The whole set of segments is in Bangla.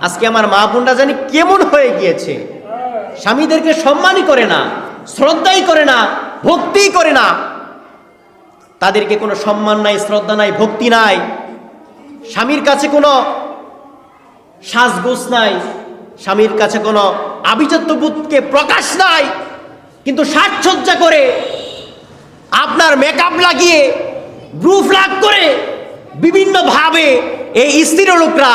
আজকে আমার মা বোনরা জানি কেমন হয়ে গিয়েছে, স্বামীদেরকে সম্মানই করে না, শ্রদ্ধাই করে না, ভক্তিই করে না। তাদেরকে কোনো সম্মান নাই, শ্রদ্ধা নাই, ভক্তি নাই। স্বামীর কাছে কোনো সাজগোজ নাই, স্বামীর কাছে কোনো আভিজাত্যবোধকে প্রকাশ নাই। কিন্তু সাজসজ্জা করে, আপনার মেকআপ লাগিয়ে, ব্রু ফ্লাগ করে বিভিন্নভাবে এই স্ত্রী লোকরা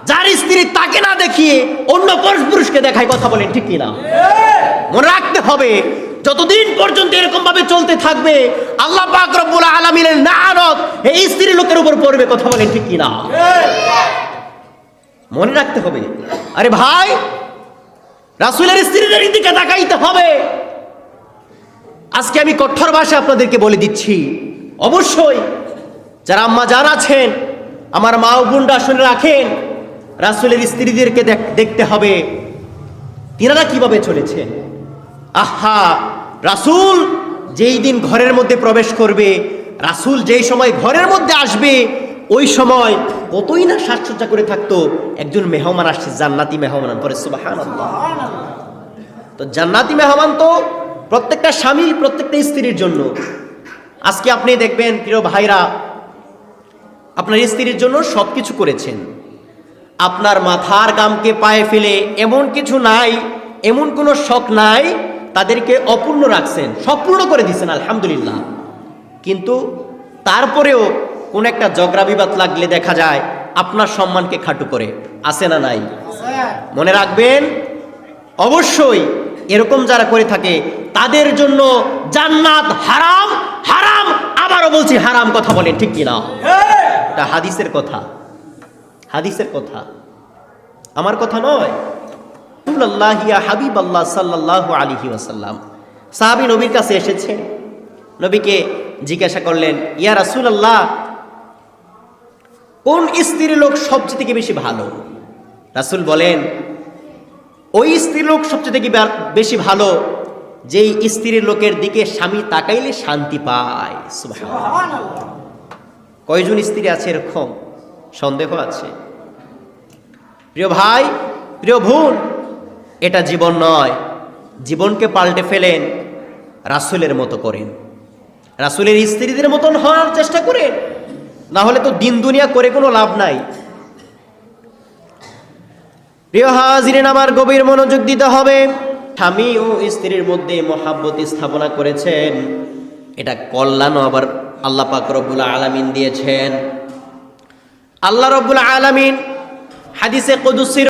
যার স্ত্রী তাকে না দেখিয়ে অন্য পুরুষকে দেখায়। কথা বলেন ঠিক কিনা? মনে রাখতে হবে, যতদিন পর্যন্ত এরকম ভাবে চলতে থাকবে আল্লাহ পাক রব্বুল আলামিনের লানত এই স্ত্রী লোকের উপর পড়বে। কথা বলেন ঠিক কিনা? মনে রাখতে হবে। আরে ভাই, রাসূলের স্ত্রীদের দিকে তাকাইতে হবে। আজকে আমি কঠোর ভাষায় আপনাদেরকে বলে দিচ্ছি, অবশ্যই যারা আম্মা জান আছেন, আমার মা ও বোনরা শুনে রাখেন, রাসূলের স্ত্রীদেরকে দেখতে হবে তিনারা কিভাবে চলেছেন। আহা, রাসূল যেই দিন ঘরের মধ্যে প্রবেশ করবে, রাসূল যেই সময় ঘরের মধ্যে আসবে, ওই সময় কতই না সাজসজ্জা করে থাকতো। একজন মেহমান আসছে, জান্নাতি মেহমান, পরে সুবহানাল্লাহ। তো জান্নাতি মেহমান তো প্রত্যেকটা স্বামী, প্রত্যেকটা স্ত্রীর জন্য। আজকে আপনি দেখবেন প্রিয় ভাইরা, আপনার স্ত্রীর জন্য সবকিছু করেছেন, আপনার মাথার গামকে পায়ে ফেলে এমন কিছু নাই, এমন কোনো শখ নাই, তাদেরকে অপূর্ণ রাখছেন, সব পূর্ণ করে দিচ্ছেন, আলহামদুলিল্লাহ। কিন্তু তারপরেও কোন একটা ঝগড়া বিবাদ লাগলে দেখা যায় আপনার সম্মানকে খাটো করে, আছে না নাই? মনে রাখবেন, অবশ্যই এরকম যারা করে থাকে তাদের জন্য জান্নাত হারাম, হারাম, আবারও বলছি হারাম। কথা বলেন ঠিক কিনা? এটা হাদিসের কথা, হাদিসের কথা, আমার কথা নয়। রাসূলুল্লাহ ইয়া হাবিবাল্লাহ সাল্লাল্লাহু আলাইহি ওয়াসাল্লাম সাহাবী নবীর কাছে এসেছে, নবীকে জিজ্ঞাসা করলেন, ইয়া রাসূলুল্লাহ, কোন স্ত্রী লোক সবচেয়ে থেকে বেশি ভালো? রাসূল বলেন, ওই স্ত্রী লোক সবচেয়ে থেকে বেশি ভালো যেই স্ত্রীর লোকের দিকে স্বামী তাকাইলে শান্তি পায়। সুবহানাল্লাহ। কয়জন স্ত্রী আছে এরকম? সন্দেহ আছে। প্রিয় ভাই, প্রিয় বোন, এটা জীবন নয়। জীবনকে পাল্টে ফেলেন, রাসূলের মতো করেন, রাসূলের স্ত্রীদের মতন হওয়ার চেষ্টা করেন, না হলে তো দিন দুনিয়া করে কোনো লাভ নাই। প্রিয় হাজিরিন, আমার গভীর মনোযোগ দিতে হবে। স্বামী ও স্ত্রীর মধ্যে মহাব্বত স্থাপনা করেছেন, এটা কল্যাণও আবার আল্লাহ পাক রব্বুল আলামিন দিয়েছেন। আল্লাহ রব্বুল আলামিন হাদিসে কুদসির